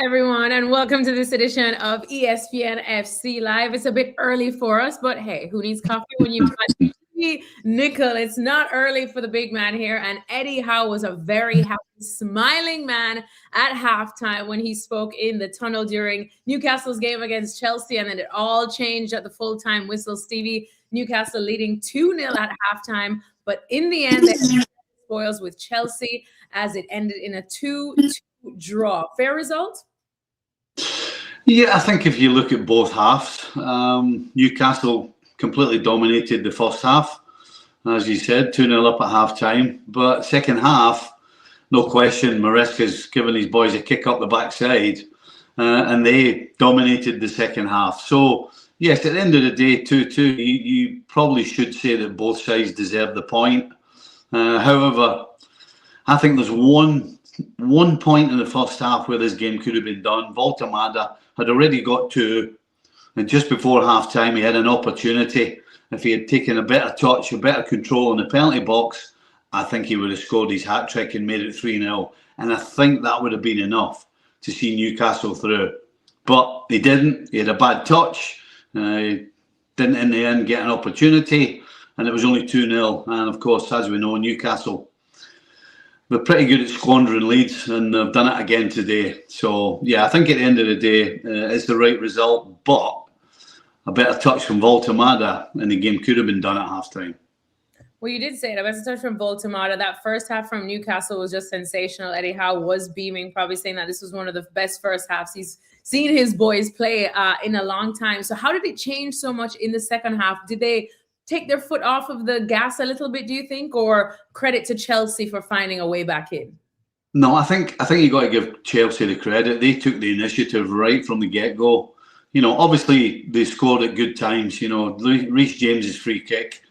everyone, and welcome to this edition of ESPN FC Live. It's a bit early for us, but hey, who needs coffee when you've got Nicol? It's not early for the big man here, and Eddie Howe was a very happy, smiling man at halftime when he spoke in the tunnel during Newcastle's game against Chelsea, and then it all changed at the full-time whistle. Stevie, Newcastle leading 2-0 at halftime, but in the end, they had spoils with Chelsea as it ended in a 2-2 draw. Fair result? Yeah, I think if you look at both halves, Newcastle completely dominated the first half, as you said, 2-0 up at half-time. But second half, no question, Maresca's given his boys a kick up the backside, and they dominated the second half. So, yes, at the end of the day, 2-2, you probably should say that both sides deserve the point. However, I think there's one point in the first half where this game could have been done. Voltemada had already got two, and just before half time he had an opportunity. If he had taken a better touch, a better control in the penalty box, I think he would have scored his hat-trick and made it 3-0, and I think that would have been enough to see Newcastle through. But he didn't. He had a bad touch. He didn't in the end get an opportunity, and it was only 2-0. And of course, as we know, Newcastle, they're pretty good at squandering leads, and they've done it again today. So, yeah, I think at the end of the day, it's the right result, but a better touch from Voltemada, and the game could have been done at half-time. Well, you did say it. A better touch from Voltemada. That first half from Newcastle was just sensational. Eddie Howe was beaming, probably saying that this was one of the best first halves he's seen his boys play in a long time. So how did it change so much in the second half? Did they take their foot off of the gas a little bit, do you think, or credit to Chelsea for finding a way back in? No, I think you got to give Chelsea the credit. They took the initiative right from the get-go. You know, obviously they scored at good times. You know, Reece James's free kick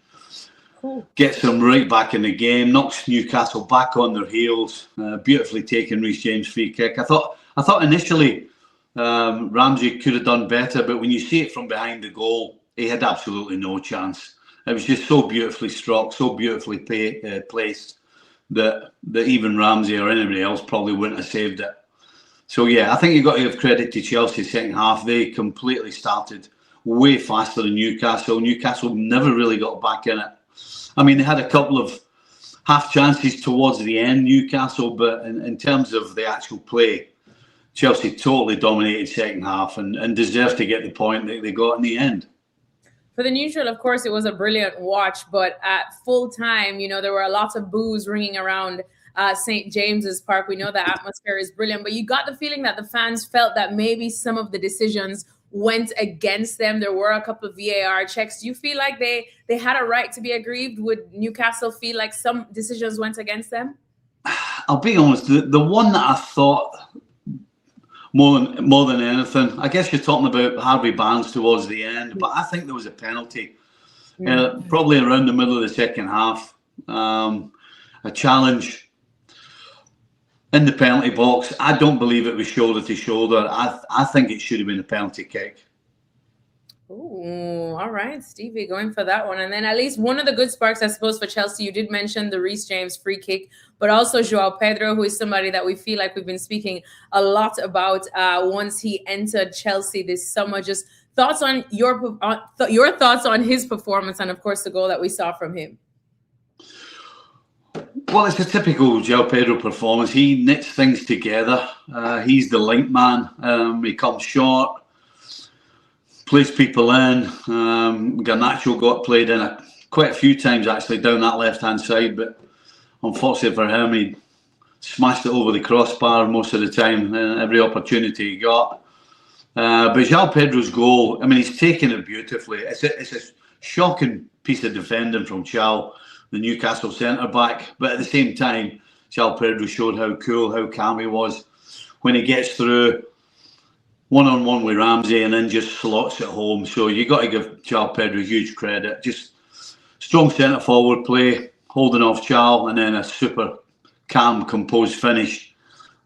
gets them right back in the game, knocks Newcastle back on their heels. Beautifully taken, Reece James free kick. I thought initially Ramsey could have done better, but when you see it from behind the goal, he had absolutely no chance. It was just so beautifully struck, so beautifully placed that even Ramsey or anybody else probably wouldn't have saved it. So, yeah, I think you've got to give credit to Chelsea second half. They completely started way faster than Newcastle. Newcastle never really got back in it. I mean, they had a couple of half chances towards the end, Newcastle, but in terms of the actual play, Chelsea totally dominated second half and deserved to get the point that they got in the end. For the neutral, of course, it was a brilliant watch, but at full time, you know, there were a lot of boos ringing around St. James's Park. We know the atmosphere is brilliant, but you got the feeling that the fans felt that maybe some of the decisions went against them. There were a couple of VAR checks. Do you feel like they had a right to be aggrieved? Would Newcastle feel like some decisions went against them? I'll be honest, the one that I thought more than anything, I guess you're talking about Harvey Barnes towards the end, but I think there was a penalty, probably around the middle of the second half, a challenge in the penalty box. I don't believe it was shoulder to shoulder. I think it should have been a penalty kick. Ooh, all right, Stevie going for that one. And then at least one of the good sparks, I suppose, for Chelsea, you did mention the Reece James free kick, but also Joao Pedro, who is somebody that we feel like we've been speaking a lot about once he entered Chelsea this summer. Just thoughts on your thoughts on his performance and, of course, the goal that we saw from him. Well, it's a typical Joao Pedro performance. He knits things together. He's the link man. He comes short, plays people in. Garnacho got played in quite a few times actually down that left-hand side, but unfortunately for him, he smashed it over the crossbar most of the time, every opportunity he got. But Joao Pedro's goal, I mean, he's taken it beautifully. It's a shocking piece of defending from Joao, the Newcastle centre-back, but at the same time, Joao Pedro showed how cool, how calm he was when he gets through one-on-one with Ramsey and then just slots it home. So you got to give Joao Pedro huge credit. Just strong centre-forward play, holding off Joao, and then a super calm, composed finish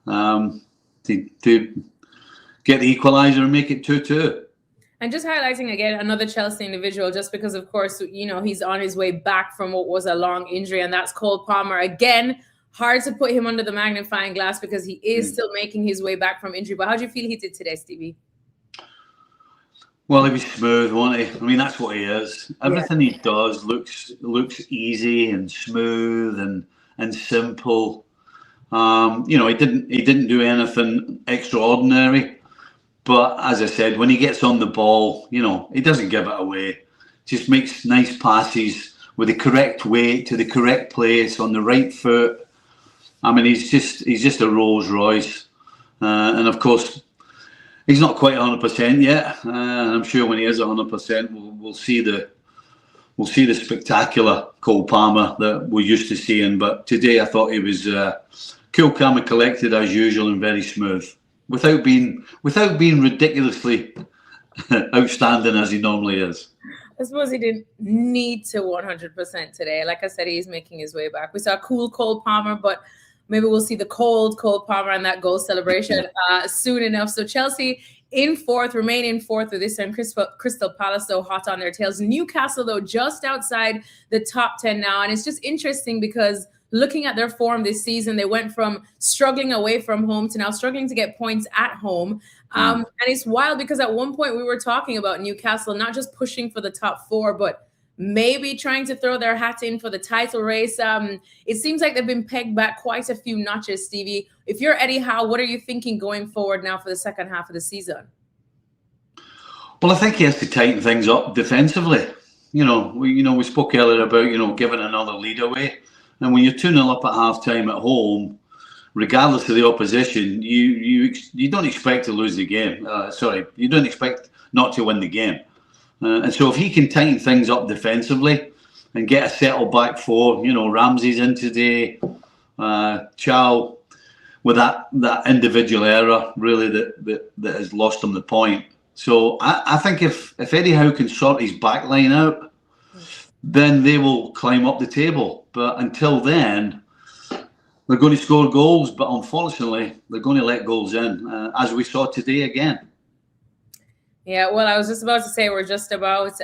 to get the equaliser and make it 2-2. And just highlighting again another Chelsea individual, just because, of course, you know, he's on his way back from what was a long injury, and that's Cole Palmer. Again, hard to put him under the magnifying glass because he is still making his way back from injury. But how do you feel he did today, Stevie? Well, he was smooth, wasn't he? I mean, that's what he is. Everything he does looks easy and smooth and simple. He didn't do anything extraordinary. But as I said, when he gets on the ball, he doesn't give it away. Just makes nice passes with the correct weight to the correct place on the right foot. I mean, he's just a Rolls Royce, and of course, he's not quite 100% yet. And I'm sure when he is 100%, we'll see the spectacular Cole Palmer that we're used to seeing. But today, I thought he was cool, calm, and collected as usual, and very smooth, without being ridiculously outstanding as he normally is. I suppose he didn't need to 100% today. Like I said, he's making his way back. We saw cool Cole Palmer, but maybe we'll see the cold Cole Palmer and that goal celebration soon enough. So Chelsea remain in fourth with this time. Crystal Palace, though, hot on their tails. Newcastle, though, just outside the top 10 now. And it's just interesting because looking at their form this season, they went from struggling away from home to now struggling to get points at home. And it's wild because at one point we were talking about Newcastle not just pushing for the top four, but maybe trying to throw their hat in for the title race. It seems like they've been pegged back quite a few notches, Stevie. If you're Eddie Howe, what are you thinking going forward now for the second half of the season? Well, I think he has to tighten things up defensively. We spoke earlier about, giving another lead away. And when you're 2-0 up at half-time at home, regardless of the opposition, you don't expect to lose the game. You don't expect not to win the game. And so if he can tighten things up defensively and get a settled back four, Ramsey's in today, Joao with that individual error really that has lost him the point. So I think if Eddie Howe can sort his back line out, then they will climb up the table. But until then, they're going to score goals. But unfortunately, they're going to let goals in, as we saw today again. Yeah, well, I was just about to say we're just about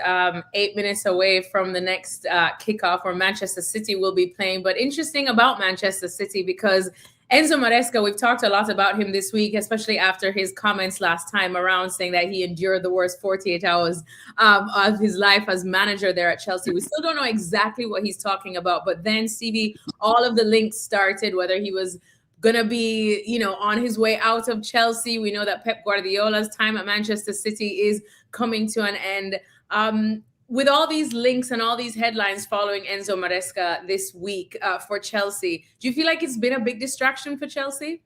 8 minutes away from the next kickoff where Manchester City will be playing. But interesting about Manchester City because Enzo Maresca, we've talked a lot about him this week, especially after his comments last time around saying that he endured the worst 48 hours of his life as manager there at Chelsea. We still don't know exactly what he's talking about. But then, Stevie, all of the links started, whether he was going to be, on his way out of Chelsea. We know that Pep Guardiola's time at Manchester City is coming to an end. With all these links and all these headlines following Enzo Maresca this week for Chelsea, do you feel like it's been a big distraction for Chelsea?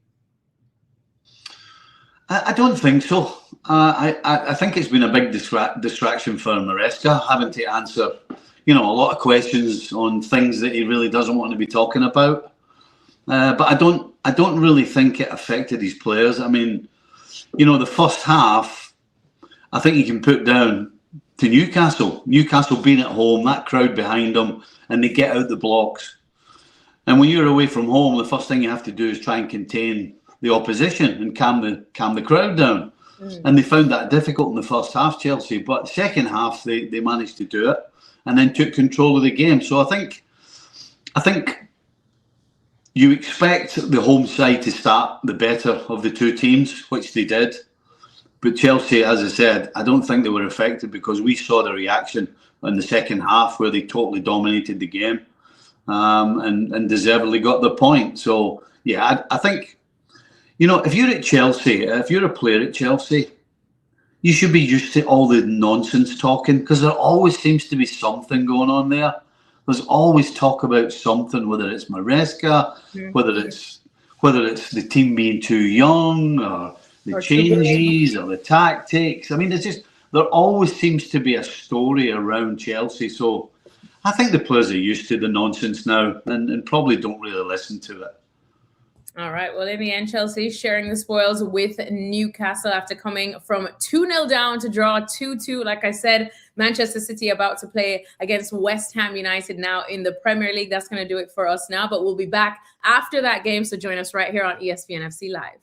I don't think so. I think it's been a big distraction for Maresca, having to answer, a lot of questions on things that he really doesn't want to be talking about. But I don't really think it affected his players. I mean, the first half, I think you can put down to Newcastle. Newcastle being at home, that crowd behind them, and they get out the blocks. And when you're away from home, the first thing you have to do is try and contain the opposition and calm the crowd down. And they found that difficult in the first half, Chelsea. But second half, they managed to do it and then took control of the game. So I think you expect the home side to start the better of the two teams, which they did. But Chelsea, as I said, I don't think they were affected because we saw the reaction in the second half where they totally dominated the game and deservedly got the point. So, yeah, I think, if you're at Chelsea, if you're a player at Chelsea, you should be used to all the nonsense talking because there always seems to be something going on there. There's always talk about something, whether it's Maresca, whether it's the team being too young or the changes or the tactics. I mean, there always seems to be a story around Chelsea. So I think the players are used to the nonsense now and probably don't really listen to it. All right. Well, in the end, Chelsea sharing the spoils with Newcastle after coming from 2-0 down to draw 2-2. Like I said, Manchester City about to play against West Ham United now in the Premier League. That's going to do it for us now. But we'll be back after that game. So join us right here on ESPN FC Live.